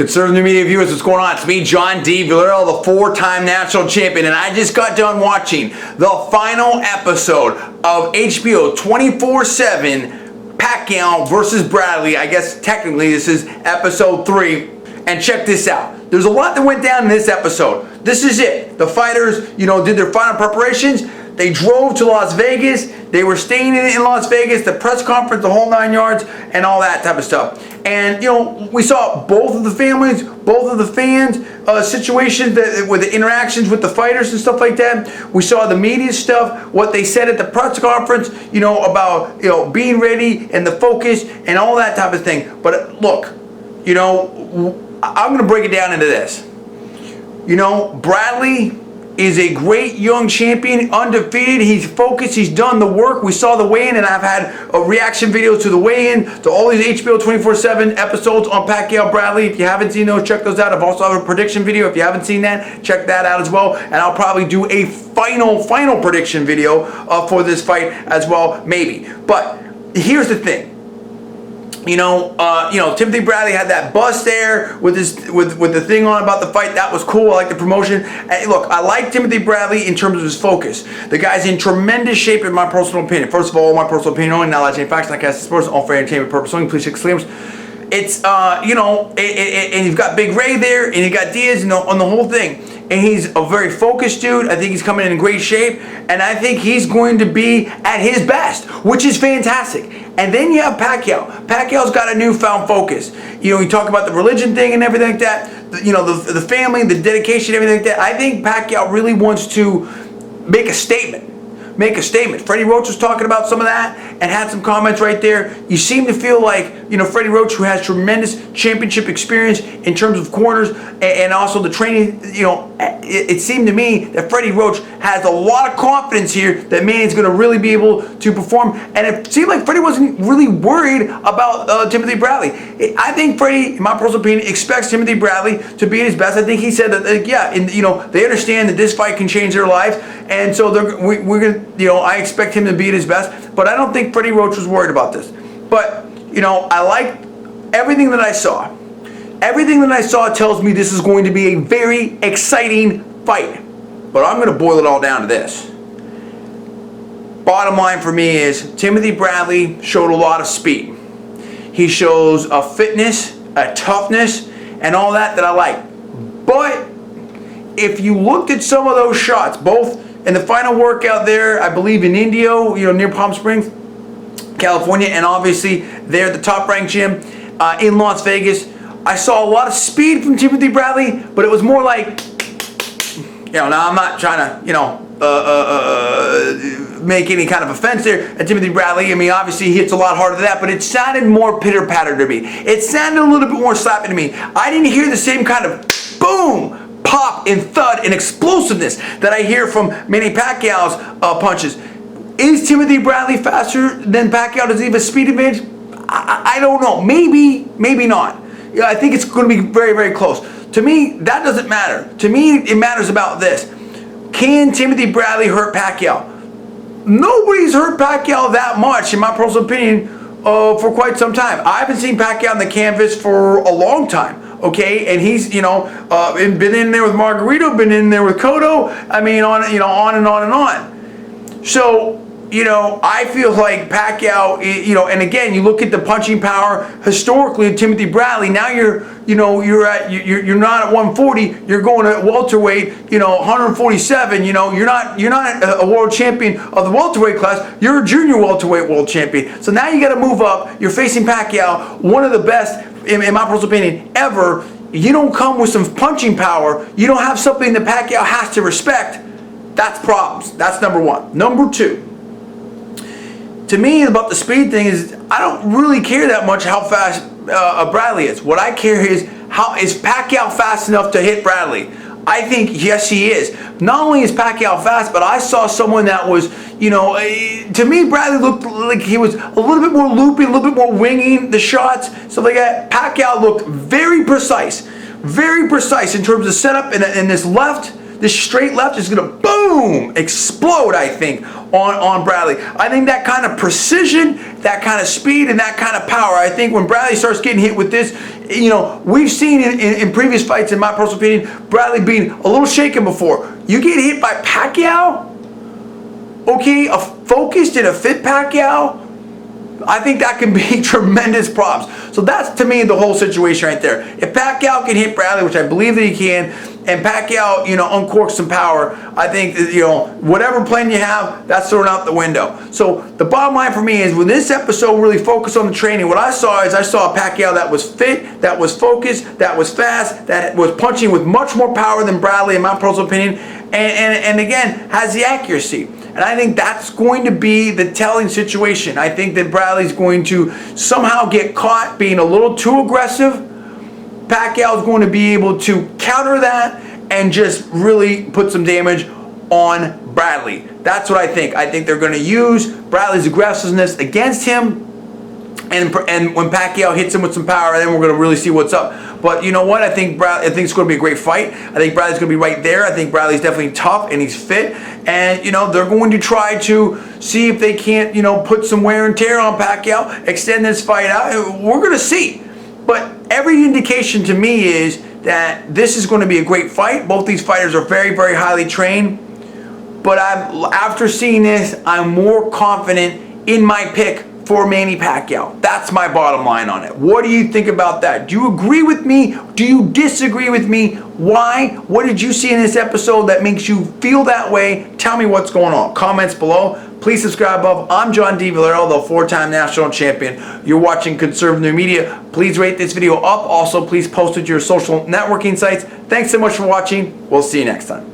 Conservative media viewers, what's going on? It's me, John D. Villarreal, the four-time national champion, and I just got done watching the final episode of HBO 24/7 Pacquiao versus Bradley. I guess technically this is episode 3. And check this out. There's a lot that went down in this episode. This is it. The fighters, did their final preparations. They drove to Las Vegas. They were staying in Las Vegas, the press conference, the whole 9 yards, and all that type of stuff. And, we saw both of the families, both of the fans, situations with the interactions with the fighters and stuff like that. We saw the media stuff, what they said at the press conference, about, being ready and the focus and all that type of thing. But look, I'm going to break it down into this. Bradley is a great young champion, undefeated. He's focused. He's done the work. We saw the weigh-in, and I've had a reaction video to the weigh-in, to all these HBO 24/7 episodes on Pacquiao Bradley. If you haven't seen those, check those out. I've also have a prediction video. If you haven't seen that, check that out as well. And I'll probably do a final prediction video for this fight as well, maybe. But here's the thing. Timothy Bradley had that bust there with the thing on about the fight. That was cool. I like the promotion. And look, I like Timothy Bradley in terms of his focus. The guy's in tremendous shape, in my personal opinion. First of all, my personal opinion only, not like facts, not cast sports, all for entertainment purpose only. Please check disclaimers. It's and you've got Big Ray there, and you got Diaz, on the whole thing. And he's a very focused dude. I think he's coming in great shape. And I think he's going to be at his best, which is fantastic. And then you have Pacquiao. Pacquiao's got a newfound focus. You talk about the religion thing and everything like that. The family, the dedication, everything like that. I think Pacquiao really wants to make a statement. Freddie Roach was talking about some of that and had some comments right there. You seem to feel like, Freddie Roach, who has tremendous championship experience in terms of corners and also the training, it seemed to me that Freddie Roach has a lot of confidence here that Manny's going to really be able to perform. And it seemed like Freddie wasn't really worried about Timothy Bradley. I think Freddie, in my personal opinion, expects Timothy Bradley to be at his best. I think he said that, they understand that this fight can change their lives. And so we're going to, I expect him to be at his best, but I don't think Freddie Roach was worried about this. But, I like everything that I saw. Everything that I saw tells me this is going to be a very exciting fight. But I'm going to boil it all down to this. Bottom line for me is Timothy Bradley showed a lot of speed. He shows a fitness, a toughness, and all that I like. But if you looked at some of those shots, both in the final workout there, I believe in Indio, near Palm Springs, California, and obviously there at the top-ranked gym in Las Vegas, I saw a lot of speed from Timothy Bradley, but it was more like, now I'm not trying to, make any kind of offense there at Timothy Bradley. I mean, obviously he hits a lot harder than that, but it sounded more pitter-patter to me. It sounded a little bit more slappy to me. I didn't hear the same kind of boom, pop and thud and explosiveness that I hear from Manny Pacquiao's punches. Is Timothy Bradley faster than Pacquiao? Does he have a speed advantage? I don't know. Maybe not. I think it's going to be very, very close. To me, that doesn't matter. To me, it matters about this. Can Timothy Bradley hurt Pacquiao? Nobody's hurt Pacquiao that much, in my personal opinion, for quite some time. I haven't seen Pacquiao on the canvas for a long time. Okay, and he's been in there with Margarito, been in there with Cotto. I mean, on and on and on. So I feel like Pacquiao, and again, you look at the punching power historically of Timothy Bradley. Now you're not at 140. You're going at welterweight. 147. You're not a world champion of the welterweight class. You're a junior welterweight world champion. So now you got to move up. You're facing Pacquiao, one of the best, in my personal opinion, ever. You don't come with some punching power. You don't have something that Pacquiao has to respect. That's problems. That's number one. Number two, to me, about the speed thing is I don't really care that much how fast Bradley is. What I care is Pacquiao fast enough to hit Bradley? I think, yes, he is. Not only is Pacquiao fast, but I saw someone that was, to me, Bradley looked like he was a little bit more loopy, a little bit more winging the shots, stuff like that. Pacquiao looked very precise in terms of setup in this left this straight left is going to, boom, explode, I think, on Bradley. I think that kind of precision, that kind of speed, and that kind of power, I think when Bradley starts getting hit with this, we've seen in previous fights, in my personal opinion, Bradley being a little shaken before. You get hit by Pacquiao, okay, a focused and a fit Pacquiao, I think that can be tremendous props. So that's, to me, the whole situation right there. If Pacquiao can hit Bradley, which I believe that he can, and Pacquiao, uncorks some power, I think that, whatever plan you have, that's thrown out the window. So the bottom line for me is, when this episode really focused on the training, what I saw is, I saw a Pacquiao that was fit, that was focused, that was fast, that was punching with much more power than Bradley, in my personal opinion, and again, has the accuracy. And I think that's going to be the telling situation. I think that Bradley's going to somehow get caught being a little too aggressive. Pacquiao is going to be able to counter that and just really put some damage on Bradley. That's what I think. I think they're going to use Bradley's aggressiveness against him. And when Pacquiao hits him with some power, then we're going to really see what's up. But you know what? I think it's going to be a great fight. I think Bradley's going to be right there. I think Bradley's definitely tough and he's fit. And they're going to try to see if they can't put some wear and tear on Pacquiao, extend this fight out. We're going to see. But every indication to me is that this is going to be a great fight. Both these fighters are very, very highly trained. But after seeing this, I'm more confident in my pick for Manny Pacquiao. That's my bottom line on it. What do you think about that? Do you agree with me? Do you disagree with me? Why? What did you see in this episode that makes you feel that way? Tell me what's going on. Comments below. Please subscribe above. I'm John D. Villarreal, the 4-time national champion. You're watching Conservative Media. Please rate this video up. Also, please post it to your social networking sites. Thanks so much for watching. We'll see you next time.